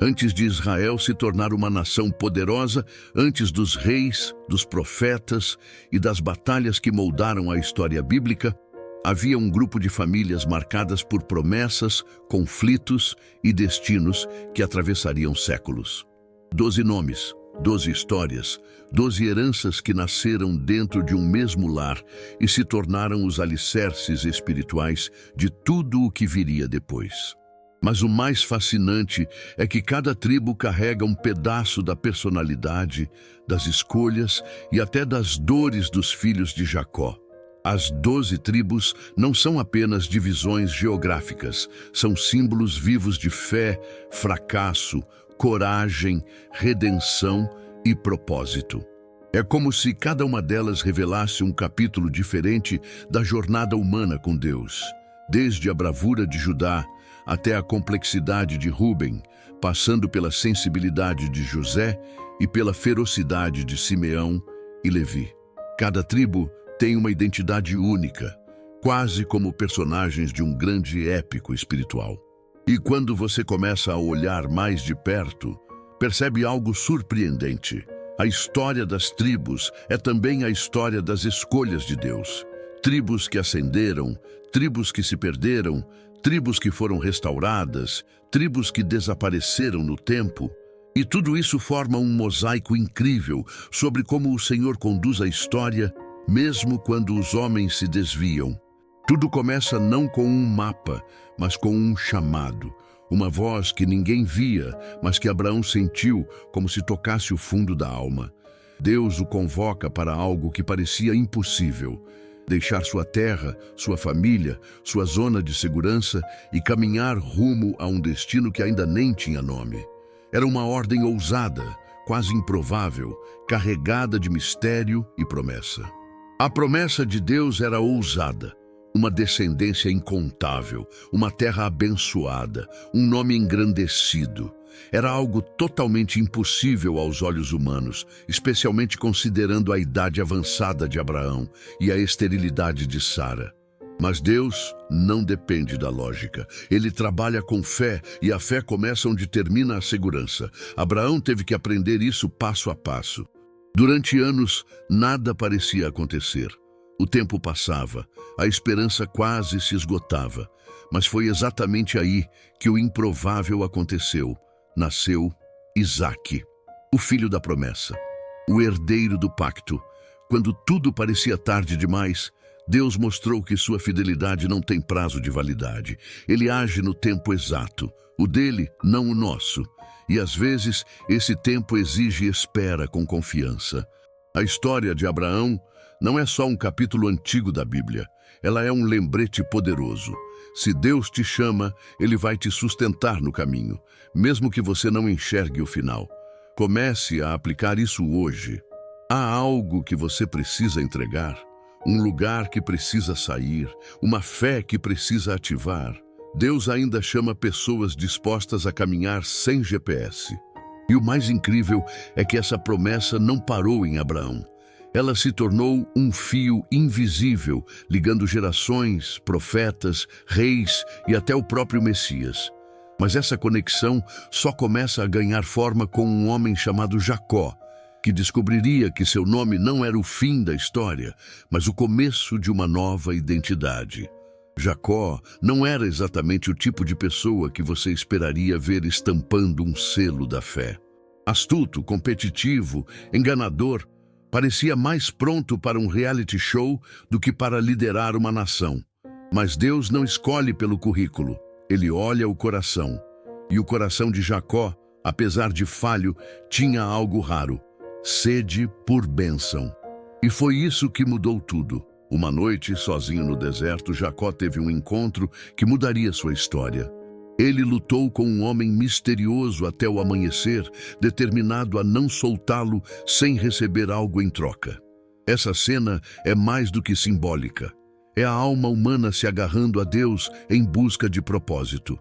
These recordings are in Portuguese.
Antes de Israel se tornar uma nação poderosa, antes dos reis, dos profetas e das batalhas que moldaram a história bíblica, havia um grupo de famílias marcadas por promessas, conflitos e destinos que atravessariam séculos. 12 nomes, 12 histórias, 12 heranças que nasceram dentro de um mesmo lar e se tornaram os alicerces espirituais de tudo o que viria depois. Mas o mais fascinante é que cada tribo carrega um pedaço da personalidade, das escolhas e até das dores dos filhos de Jacó. As 12 tribos não são apenas divisões geográficas, são símbolos vivos de fé, fracasso, coragem, redenção e propósito. É como se cada uma delas revelasse um capítulo diferente da jornada humana com Deus, desde a bravura de Judá até a complexidade de Rúben, passando pela sensibilidade de José e pela ferocidade de Simeão e Levi. Cada tribo tem uma identidade única, quase como personagens de um grande épico espiritual. E quando você começa a olhar mais de perto, percebe algo surpreendente. A história das tribos é também a história das escolhas de Deus. Tribos que ascenderam, tribos que se perderam, tribos que foram restauradas, tribos que desapareceram no tempo. E tudo isso forma um mosaico incrível sobre como o Senhor conduz a história, mesmo quando os homens se desviam. Tudo começa não com um mapa, mas com um chamado. Uma voz que ninguém via, mas que Abraão sentiu como se tocasse o fundo da alma. Deus o convoca para algo que parecia impossível. Deixar sua terra, sua família, sua zona de segurança e caminhar rumo a um destino que ainda nem tinha nome. Era uma ordem ousada, quase improvável, carregada de mistério e promessa. A promessa de Deus era ousada, uma descendência incontável, uma terra abençoada, um nome engrandecido. Era algo totalmente impossível aos olhos humanos, especialmente considerando a idade avançada de Abraão e a esterilidade de Sara. Mas Deus não depende da lógica. Ele trabalha com fé e a fé começa onde termina a segurança. Abraão teve que aprender isso passo a passo. Durante anos, nada parecia acontecer. O tempo passava, a esperança quase se esgotava. Mas foi exatamente aí que o improvável aconteceu. Nasceu Isaque, o filho da promessa, o herdeiro do pacto. Quando tudo parecia tarde demais, Deus mostrou que sua fidelidade não tem prazo de validade. Ele age no tempo exato, o dele, não o nosso. E às vezes, esse tempo exige espera com confiança. A história de Abraão não é só um capítulo antigo da Bíblia. Ela é um lembrete poderoso. Se Deus te chama, Ele vai te sustentar no caminho, mesmo que você não enxergue o final. Comece a aplicar isso hoje. Há algo que você precisa entregar, um lugar que precisa sair, uma fé que precisa ativar. Deus ainda chama pessoas dispostas a caminhar sem GPS. E o mais incrível é que essa promessa não parou em Abraão. Ela se tornou um fio invisível, ligando gerações, profetas, reis e até o próprio Messias. Mas essa conexão só começa a ganhar forma com um homem chamado Jacó, que descobriria que seu nome não era o fim da história, mas o começo de uma nova identidade. Jacó não era exatamente o tipo de pessoa que você esperaria ver estampando um selo da fé. Astuto, competitivo, enganador, parecia mais pronto para um reality show do que para liderar uma nação. Mas Deus não escolhe pelo currículo, Ele olha o coração. E o coração de Jacó, apesar de falho, tinha algo raro: sede por bênção. E foi isso que mudou tudo. Uma noite, sozinho no deserto, Jacó teve um encontro que mudaria sua história. Ele lutou com um homem misterioso até o amanhecer, determinado a não soltá-lo sem receber algo em troca. Essa cena é mais do que simbólica. É a alma humana se agarrando a Deus em busca de propósito.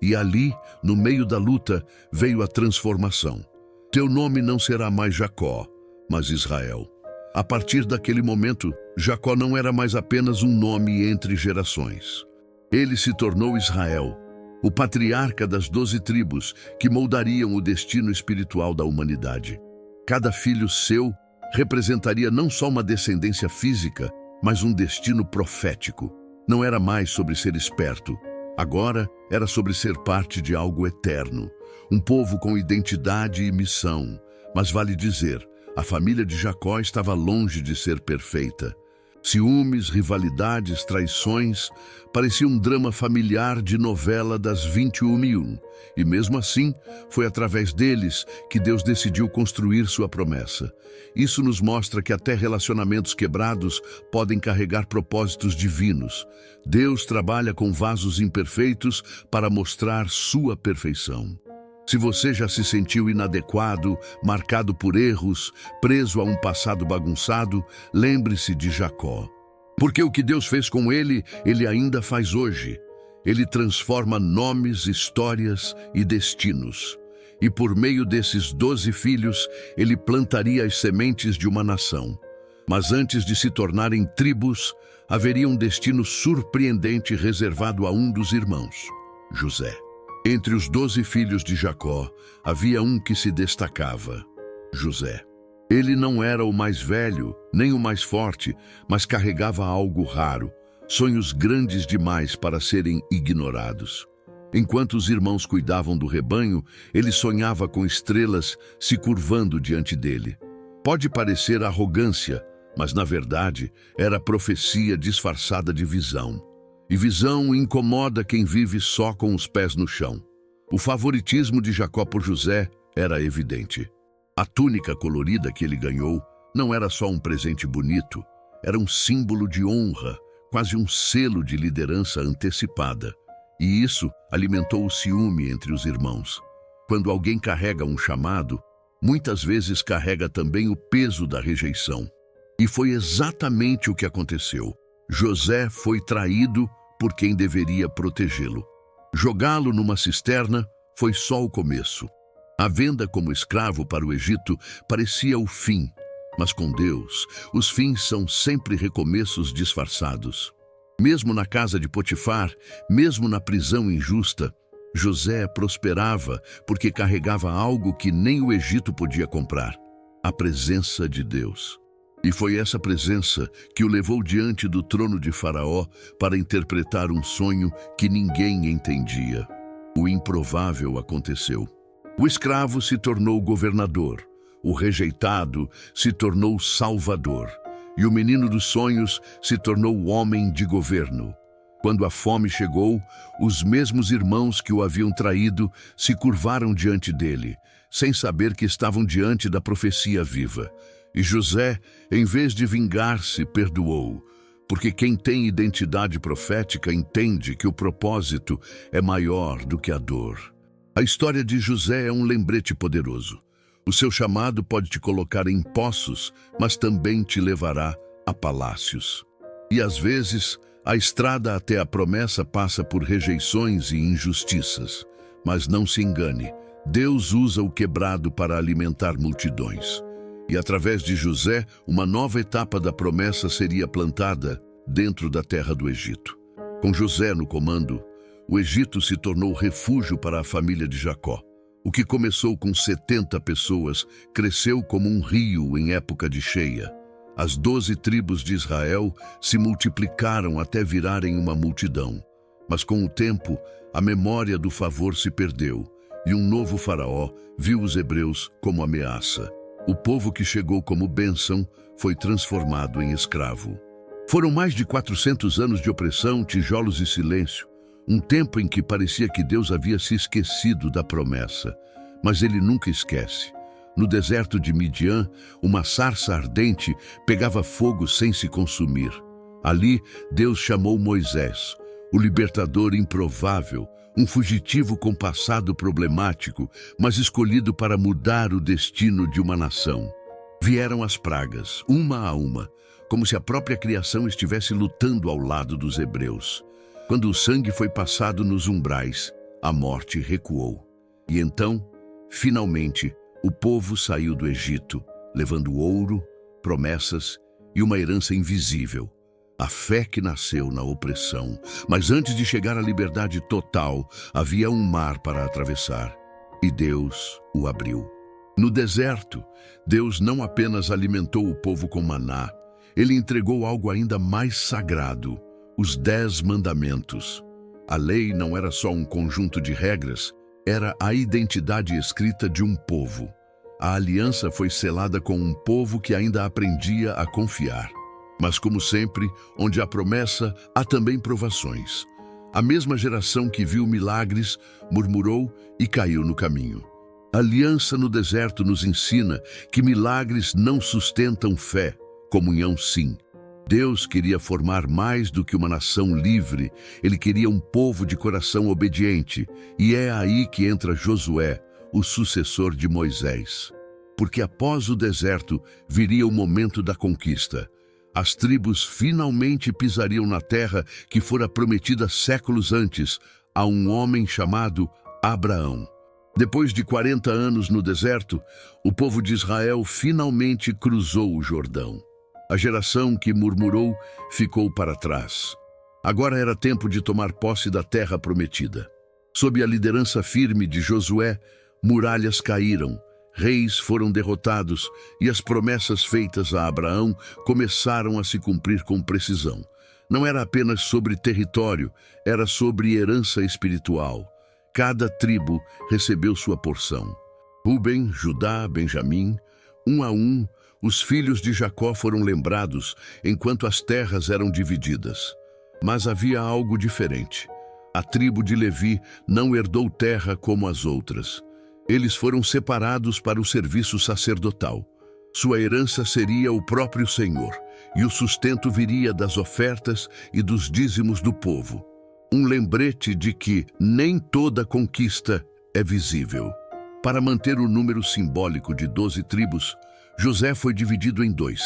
E ali, no meio da luta, veio a transformação. Teu nome não será mais Jacó, mas Israel. A partir daquele momento, Jacó não era mais apenas um nome entre gerações. Ele se tornou Israel, o patriarca das 12 tribos que moldariam o destino espiritual da humanidade. Cada filho seu representaria não só uma descendência física, mas um destino profético. Não era mais sobre ser esperto, agora era sobre ser parte de algo eterno, um povo com identidade e missão. Mas vale dizer, a família de Jacó estava longe de ser perfeita. Ciúmes, rivalidades, traições, parecia um drama familiar de novela das 21h01. E mesmo assim, foi através deles que Deus decidiu construir sua promessa. Isso nos mostra que até relacionamentos quebrados podem carregar propósitos divinos. Deus trabalha com vasos imperfeitos para mostrar sua perfeição. Se você já se sentiu inadequado, marcado por erros, preso a um passado bagunçado, lembre-se de Jacó. Porque o que Deus fez com ele, ele ainda faz hoje. Ele transforma nomes, histórias e destinos. E por meio desses 12 filhos, ele plantaria as sementes de uma nação. Mas antes de se tornarem tribos, haveria um destino surpreendente reservado a um dos irmãos, José. Entre os 12 filhos de Jacó, havia um que se destacava, José. Ele não era o mais velho, nem o mais forte, mas carregava algo raro, sonhos grandes demais para serem ignorados. Enquanto os irmãos cuidavam do rebanho, ele sonhava com estrelas se curvando diante dele. Pode parecer arrogância, mas na verdade era profecia disfarçada de visão. E visão incomoda quem vive só com os pés no chão. O favoritismo de Jacó por José era evidente. A túnica colorida que ele ganhou não era só um presente bonito, era um símbolo de honra, quase um selo de liderança antecipada. E isso alimentou o ciúme entre os irmãos. Quando alguém carrega um chamado, muitas vezes carrega também o peso da rejeição. E foi exatamente o que aconteceu. José foi traído por quem deveria protegê-lo. Jogá-lo numa cisterna foi só o começo. A venda como escravo para o Egito parecia o fim, mas com Deus, os fins são sempre recomeços disfarçados. Mesmo na casa de Potifar, mesmo na prisão injusta, José prosperava porque carregava algo que nem o Egito podia comprar: a presença de Deus. E foi essa presença que o levou diante do trono de Faraó para interpretar um sonho que ninguém entendia. O improvável aconteceu. O escravo se tornou governador, o rejeitado se tornou salvador, e o menino dos sonhos se tornou homem de governo. Quando a fome chegou, os mesmos irmãos que o haviam traído se curvaram diante dele, sem saber que estavam diante da profecia viva. E José, em vez de vingar-se, perdoou, porque quem tem identidade profética entende que o propósito é maior do que a dor. A história de José é um lembrete poderoso. O seu chamado pode te colocar em poços, mas também te levará a palácios. E às vezes, a estrada até a promessa passa por rejeições e injustiças. Mas não se engane, Deus usa o quebrado para alimentar multidões. E através de José, uma nova etapa da promessa seria plantada dentro da terra do Egito. Com José no comando, o Egito se tornou refúgio para a família de Jacó. O que começou com 70 pessoas cresceu como um rio em época de cheia. As 12 tribos de Israel se multiplicaram até virarem uma multidão. Mas com o tempo, a memória do favor se perdeu, e um novo faraó viu os hebreus como ameaça. O povo que chegou como bênção foi transformado em escravo. Foram mais de 400 anos de opressão, tijolos e silêncio, um tempo em que parecia que Deus havia se esquecido da promessa. Mas ele nunca esquece. No deserto de Midian, uma sarça ardente pegava fogo sem se consumir. Ali, Deus chamou Moisés, o libertador improvável, um fugitivo com passado problemático, mas escolhido para mudar o destino de uma nação. Vieram as pragas, uma a uma, como se a própria criação estivesse lutando ao lado dos hebreus. Quando o sangue foi passado nos umbrais, a morte recuou. E então, finalmente, o povo saiu do Egito, levando ouro, promessas e uma herança invisível. a fé que nasceu na opressão. Mas antes de chegar à liberdade total, havia um mar para atravessar, e Deus o abriu. No deserto, Deus não apenas alimentou o povo com maná, ele entregou algo ainda mais sagrado, os 10 mandamentos. A lei não era só um conjunto de regras, era a identidade escrita de um povo. A aliança foi selada com um povo que ainda aprendia a confiar. Mas, como sempre, onde há promessa, há também provações. A mesma geração que viu milagres murmurou e caiu no caminho. A aliança no deserto nos ensina que milagres não sustentam fé, comunhão sim. Deus queria formar mais do que uma nação livre, ele queria um povo de coração obediente, e é aí que entra Josué, o sucessor de Moisés. Porque após o deserto viria o momento da conquista. As tribos finalmente pisariam na terra que fora prometida séculos antes a um homem chamado Abraão. Depois de 40 anos no deserto, o povo de Israel finalmente cruzou o Jordão. A geração que murmurou ficou para trás. Agora era tempo de tomar posse da terra prometida. Sob a liderança firme de Josué, muralhas caíram, reis foram derrotados e as promessas feitas a Abraão começaram a se cumprir com precisão. Não era apenas sobre território, era sobre herança espiritual. Cada tribo recebeu sua porção. Ruben, Judá, Benjamim, um a um, os filhos de Jacó foram lembrados enquanto as terras eram divididas. Mas havia algo diferente. A tribo de Levi não herdou terra como as outras. Eles foram separados para o serviço sacerdotal. Sua herança seria o próprio Senhor, e o sustento viria das ofertas e dos dízimos do povo. Um lembrete de que nem toda conquista é visível. Para manter o número simbólico de 12 tribos, José foi dividido em 2,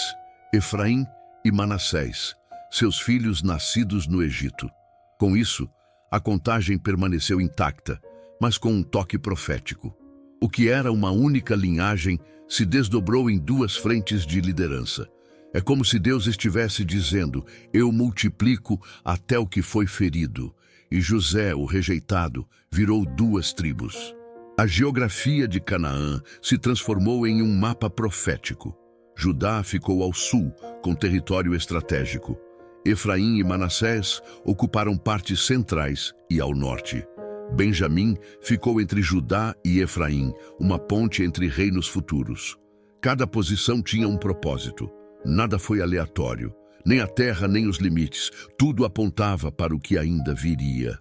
Efraim e Manassés, seus filhos nascidos no Egito. Com isso, a contagem permaneceu intacta, mas com um toque profético. O que era uma única linhagem se desdobrou em 2 frentes de liderança. É como se Deus estivesse dizendo, eu multiplico até o que foi ferido. E José, o rejeitado, virou 2 tribos. A geografia de Canaã se transformou em um mapa profético. Judá ficou ao sul, com território estratégico. Efraim e Manassés ocuparam partes centrais e ao norte. Benjamim ficou entre Judá e Efraim, uma ponte entre reinos futuros. Cada posição tinha um propósito. Nada foi aleatório. Nem a terra, nem os limites. Tudo apontava para o que ainda viria.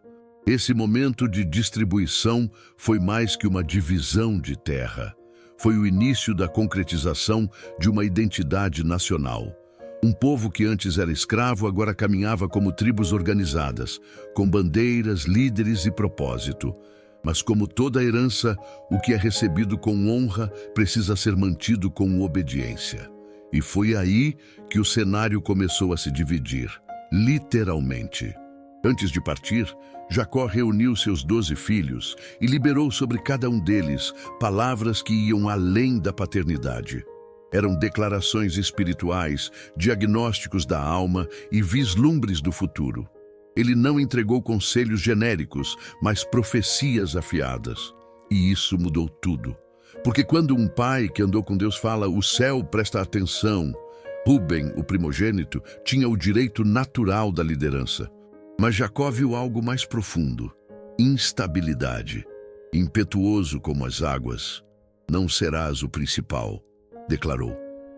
Esse momento de distribuição foi mais que uma divisão de terra. Foi o início da concretização de uma identidade nacional. Um povo que antes era escravo agora caminhava como tribos organizadas, com bandeiras, líderes e propósito. Mas como toda herança, o que é recebido com honra precisa ser mantido com obediência. E foi aí que o cenário começou a se dividir, literalmente. Antes de partir, Jacó reuniu seus 12 filhos e liberou sobre cada um deles palavras que iam além da paternidade. Eram declarações espirituais, diagnósticos da alma e vislumbres do futuro. Ele não entregou conselhos genéricos, mas profecias afiadas. E isso mudou tudo. Porque quando um pai que andou com Deus fala, o céu presta atenção, Ruben, o primogênito, tinha o direito natural da liderança. Mas Jacó viu algo mais profundo, instabilidade. Impetuoso como as águas, não serás o principal, declarou.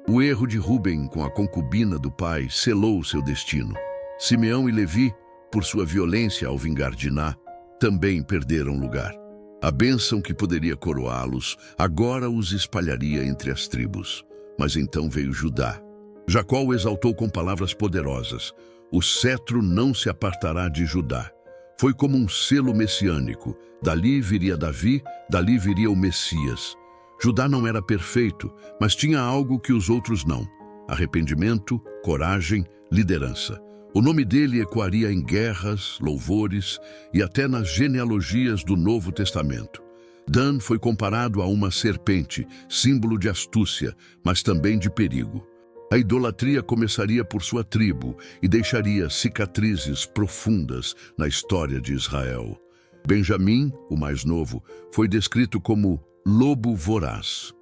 O erro de Ruben com a concubina do pai selou seu destino. Simeão e Levi, por sua violência ao vingar Diná, também perderam lugar. A bênção que poderia coroá-los agora os espalharia entre as tribos. Mas então veio Judá. Jacó o exaltou com palavras poderosas. O cetro não se apartará de Judá. Foi como um selo messiânico. Dali viria Davi, dali viria o Messias. Judá não era perfeito, mas tinha algo que os outros não. Arrependimento, coragem, liderança. O nome dele ecoaria em guerras, louvores e até nas genealogias do Novo Testamento. Dan foi comparado a uma serpente, símbolo de astúcia, mas também de perigo. A idolatria começaria por sua tribo e deixaria cicatrizes profundas na história de Israel. Benjamim, o mais novo, foi descrito como lobo voraz.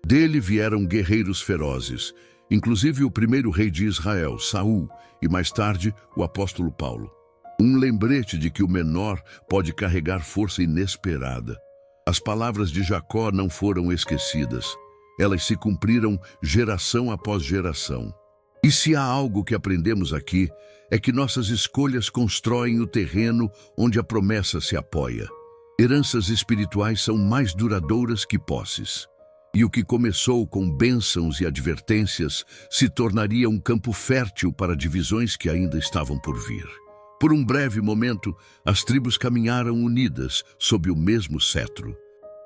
Dele vieram guerreiros ferozes, inclusive o primeiro rei de Israel, Saul, e mais tarde o apóstolo Paulo. Um lembrete de que o menor pode carregar força inesperada. As palavras de Jacó não foram esquecidas. Elas se cumpriram geração após geração. E se há algo que aprendemos aqui, é que nossas escolhas constroem o terreno onde a promessa se apoia. Heranças espirituais são mais duradouras que posses. E o que começou com bênçãos e advertências se tornaria um campo fértil para divisões que ainda estavam por vir. Por um breve momento, as tribos caminharam unidas sob o mesmo cetro.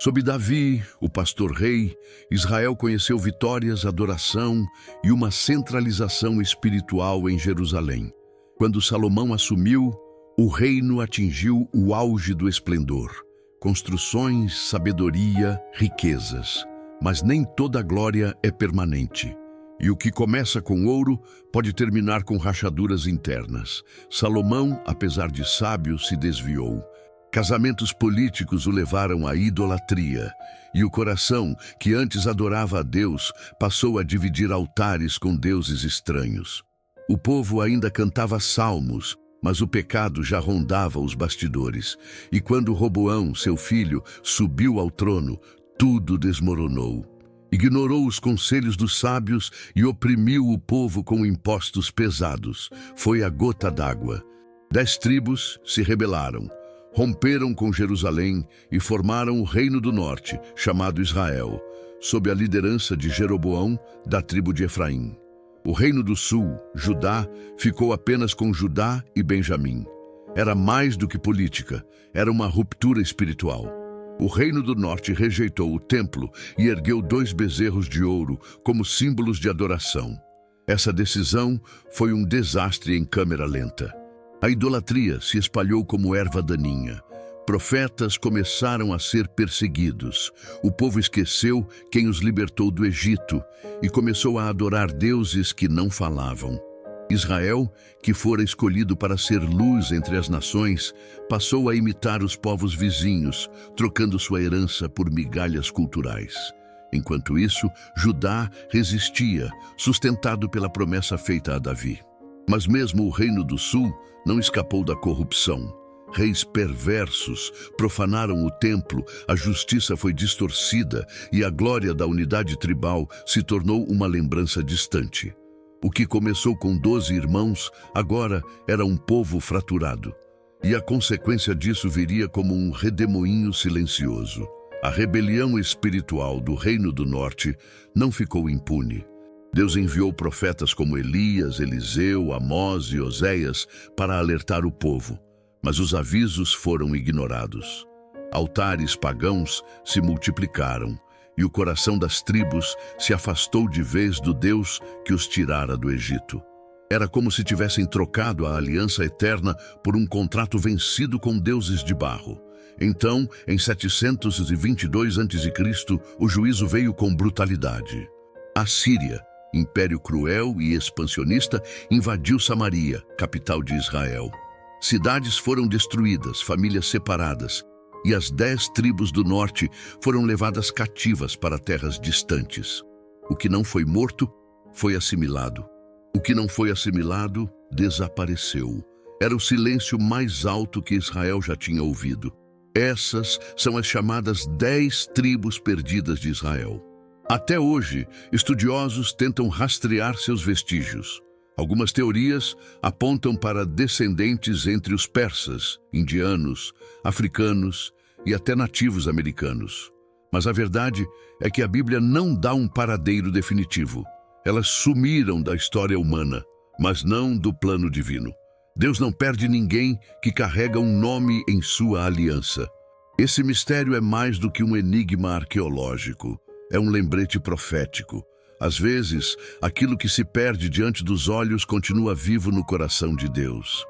Sob Davi, o pastor-rei, Israel conheceu vitórias, adoração e uma centralização espiritual em Jerusalém. Quando Salomão assumiu, o reino atingiu o auge do esplendor. Construções, sabedoria, riquezas. Mas nem toda glória é permanente. E o que começa com ouro pode terminar com rachaduras internas. Salomão, apesar de sábio, se desviou. Casamentos políticos o levaram à idolatria, e o coração, que antes adorava a Deus, passou a dividir altares com deuses estranhos. O povo ainda cantava salmos, mas o pecado já rondava os bastidores. E quando Roboão, seu filho, subiu ao trono, tudo desmoronou. Ignorou os conselhos dos sábios e oprimiu o povo com impostos pesados. Foi a gota d'água. 10 tribos se rebelaram, romperam com Jerusalém e formaram o Reino do Norte, chamado Israel, sob a liderança de Jeroboão, da tribo de Efraim. O Reino do Sul, Judá, ficou apenas com Judá e Benjamim. Era mais do que política, era uma ruptura espiritual. O Reino do Norte rejeitou o templo e ergueu 2 bezerros de ouro como símbolos de adoração. Essa decisão foi um desastre em câmera lenta. A idolatria se espalhou como erva daninha. Profetas começaram a ser perseguidos. O povo esqueceu quem os libertou do Egito e começou a adorar deuses que não falavam. Israel, que fora escolhido para ser luz entre as nações, passou a imitar os povos vizinhos, trocando sua herança por migalhas culturais. Enquanto isso, Judá resistia, sustentado pela promessa feita a Davi. Mas mesmo o Reino do Sul não escapou da corrupção. Reis perversos profanaram o templo, a justiça foi distorcida e a glória da unidade tribal se tornou uma lembrança distante. O que começou com 12 irmãos, agora era um povo fraturado. E a consequência disso viria como um redemoinho silencioso. A rebelião espiritual do Reino do Norte não ficou impune. Deus enviou profetas como Elias, Eliseu, Amós e Oséias para alertar o povo, mas os avisos foram ignorados. Altares pagãos se multiplicaram, e o coração das tribos se afastou de vez do Deus que os tirara do Egito. Era como se tivessem trocado a aliança eterna por um contrato vencido com deuses de barro. Então, em 722 a.C., o juízo veio com brutalidade. A Síria, império cruel e expansionista, invadiu Samaria, capital de Israel. Cidades foram destruídas, famílias separadas, e as 10 tribos do norte foram levadas cativas para terras distantes. O que não foi morto, foi assimilado. O que não foi assimilado, desapareceu. Era o silêncio mais alto que Israel já tinha ouvido. Essas são as chamadas 10 tribos perdidas de Israel. Até hoje, estudiosos tentam rastrear seus vestígios. Algumas teorias apontam para descendentes entre os persas, indianos, africanos e até nativos americanos. Mas a verdade é que a Bíblia não dá um paradeiro definitivo. Elas sumiram da história humana, mas não do plano divino. Deus não perde ninguém que carrega um nome em sua aliança. Esse mistério é mais do que um enigma arqueológico. É um lembrete profético. Às vezes, aquilo que se perde diante dos olhos continua vivo no coração de Deus.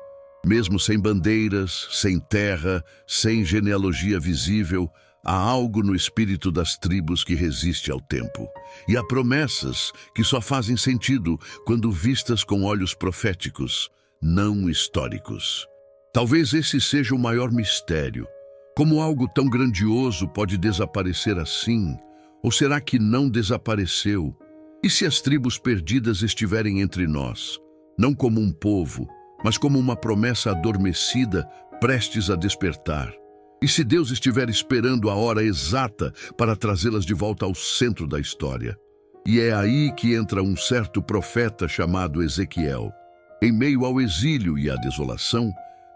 Mesmo sem bandeiras, sem terra, sem genealogia visível, Há algo no espírito das tribos que resiste ao tempo. E há promessas que só fazem sentido quando vistas com olhos proféticos, não históricos. Talvez esse seja o maior mistério. Como algo tão grandioso pode desaparecer assim? Ou será que não desapareceu? E se as tribos perdidas estiverem entre nós, não como um povo, mas como uma promessa adormecida, prestes a despertar? E se Deus estiver esperando a hora exata para trazê-las de volta ao centro da história? E é aí que entra um certo profeta chamado Ezequiel. Em meio ao exílio e à desolação,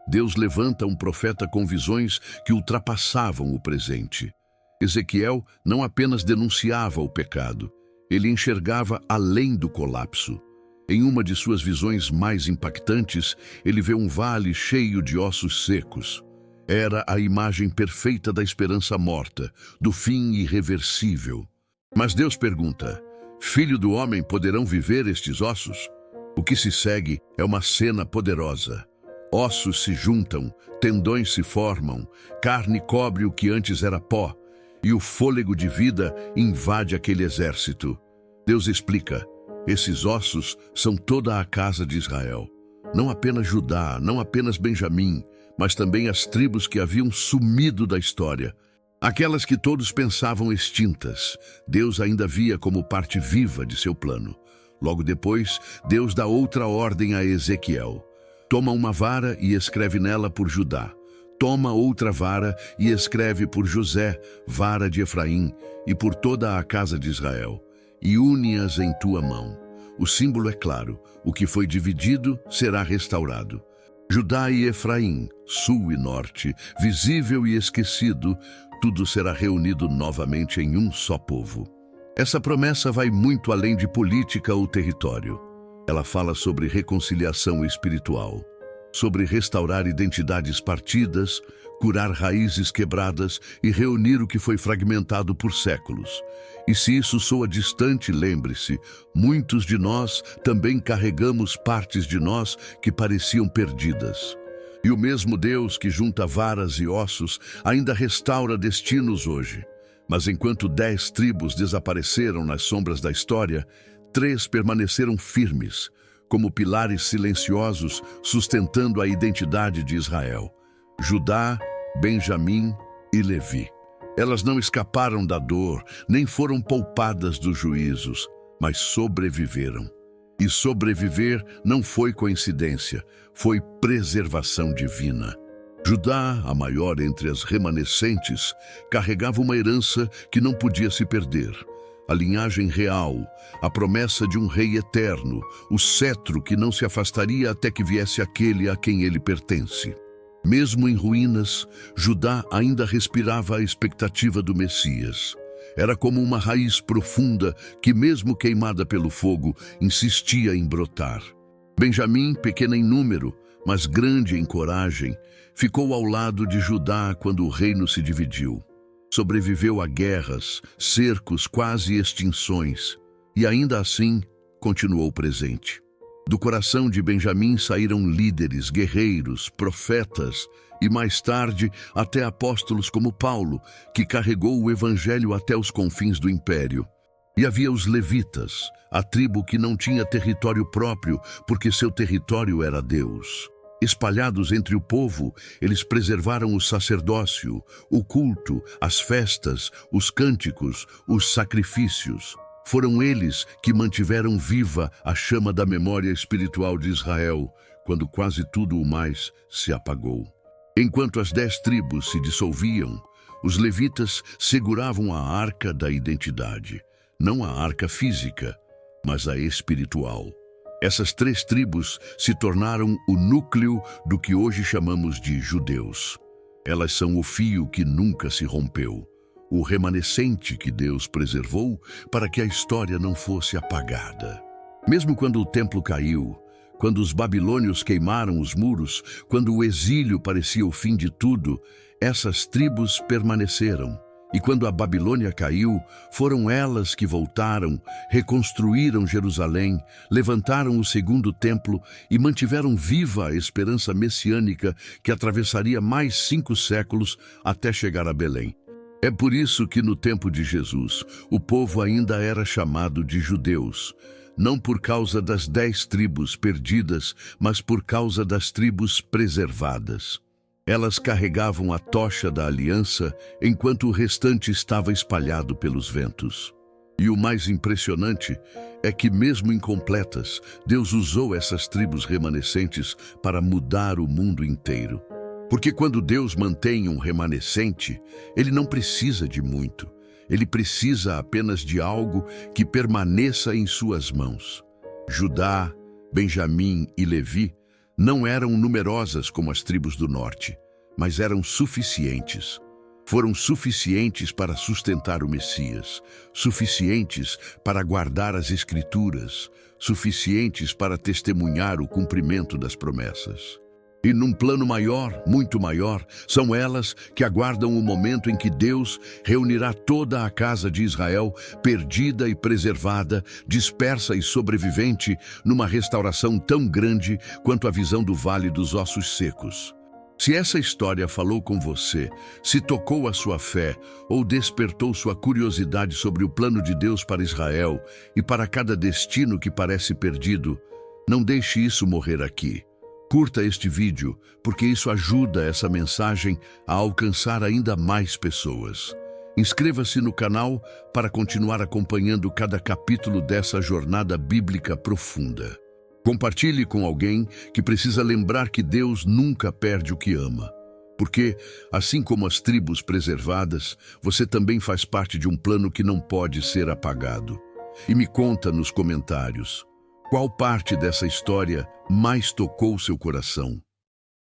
Deus levanta um profeta com visões que ultrapassavam o presente. Ezequiel não apenas denunciava o pecado, ele enxergava além do colapso. Em uma de suas visões mais impactantes, ele vê um vale cheio de ossos secos. Era a imagem perfeita da esperança morta, do fim irreversível. Mas Deus pergunta: Filho do homem, poderão viver estes ossos? O que se segue é uma cena poderosa. Ossos se juntam, tendões se formam, carne cobre o que antes era pó, e o fôlego de vida invade aquele exército. Deus explica: esses ossos são toda a casa de Israel. Não apenas Judá, não apenas Benjamim, mas também as tribos que haviam sumido da história. Aquelas que todos pensavam extintas, Deus ainda via como parte viva de seu plano. Logo depois, Deus dá outra ordem a Ezequiel. Toma uma vara e escreve nela por Judá. Toma outra vara e escreve por José, vara de Efraim, e por toda a casa de Israel, e une-as em tua mão. O símbolo é claro: o que foi dividido será restaurado. Judá e Efraim, sul e norte, visível e esquecido, tudo será reunido novamente em um só povo. Essa promessa vai muito além de política ou território. Ela fala sobre reconciliação espiritual, sobre restaurar identidades partidas, curar raízes quebradas e reunir o que foi fragmentado por séculos. E se isso soa distante, lembre-se, muitos de nós também carregamos partes de nós que pareciam perdidas. E o mesmo Deus que junta varas e ossos ainda restaura destinos hoje. Mas enquanto 10 tribos desapareceram nas sombras da história, 3 permaneceram firmes, como pilares silenciosos sustentando a identidade de Israel: Judá, Benjamim e Levi. Elas não escaparam da dor, nem foram poupadas dos juízos, mas sobreviveram. E sobreviver não foi coincidência, foi preservação divina. Judá, a maior entre as remanescentes, carregava uma herança que não podia se perder. A linhagem real, a promessa de um rei eterno, o cetro que não se afastaria até que viesse aquele a quem ele pertence. Mesmo em ruínas, Judá ainda respirava a expectativa do Messias. Era como uma raiz profunda que, mesmo queimada pelo fogo, insistia em brotar. Benjamim, pequena em número, mas grande em coragem, ficou ao lado de Judá quando o reino se dividiu. Sobreviveu a guerras, cercos, quase extinções, e ainda assim continuou presente. Do coração de Benjamim saíram líderes, guerreiros, profetas e, mais tarde, até apóstolos como Paulo, que carregou o evangelho até os confins do império. E havia os levitas, a tribo que não tinha território próprio, porque seu território era Deus. Espalhados entre o povo, eles preservaram o sacerdócio, o culto, as festas, os cânticos, os sacrifícios. Foram eles que mantiveram viva a chama da memória espiritual de Israel, quando quase tudo o mais se apagou. Enquanto as 10 tribos se dissolviam, os levitas seguravam a arca da identidade, não a arca física, mas a espiritual. Essas 3 tribos se tornaram o núcleo do que hoje chamamos de judeus. Elas são o fio que nunca se rompeu, o remanescente que Deus preservou para que a história não fosse apagada. Mesmo quando o templo caiu, quando os babilônios queimaram os muros, quando o exílio parecia o fim de tudo, essas tribos permaneceram. E quando a Babilônia caiu, foram elas que voltaram, reconstruíram Jerusalém, levantaram o segundo templo e mantiveram viva a esperança messiânica que atravessaria mais 5 séculos até chegar a Belém. É por isso que no tempo de Jesus, o povo ainda era chamado de judeus, não por causa das 10 tribos perdidas, mas por causa das tribos preservadas. Elas carregavam a tocha da aliança, enquanto o restante estava espalhado pelos ventos. E o mais impressionante é que, mesmo incompletas, Deus usou essas tribos remanescentes para mudar o mundo inteiro. Porque quando Deus mantém um remanescente, Ele não precisa de muito. Ele precisa apenas de algo que permaneça em suas mãos. Judá, Benjamim e Levi não eram numerosas como as tribos do norte, mas eram suficientes. Foram suficientes para sustentar o Messias, suficientes para guardar as Escrituras, suficientes para testemunhar o cumprimento das promessas. E num plano maior, muito maior, são elas que aguardam o momento em que Deus reunirá toda a casa de Israel, perdida e preservada, dispersa e sobrevivente, numa restauração tão grande quanto a visão do Vale dos Ossos Secos. Se essa história falou com você, se tocou a sua fé ou despertou sua curiosidade sobre o plano de Deus para Israel e para cada destino que parece perdido, não deixe isso morrer aqui. Curta este vídeo, porque isso ajuda essa mensagem a alcançar ainda mais pessoas. Inscreva-se no canal para continuar acompanhando cada capítulo dessa jornada bíblica profunda. Compartilhe com alguém que precisa lembrar que Deus nunca perde o que ama. Porque, assim como as tribos preservadas, você também faz parte de um plano que não pode ser apagado. E me conta nos comentários, qual parte dessa história mais tocou seu coração?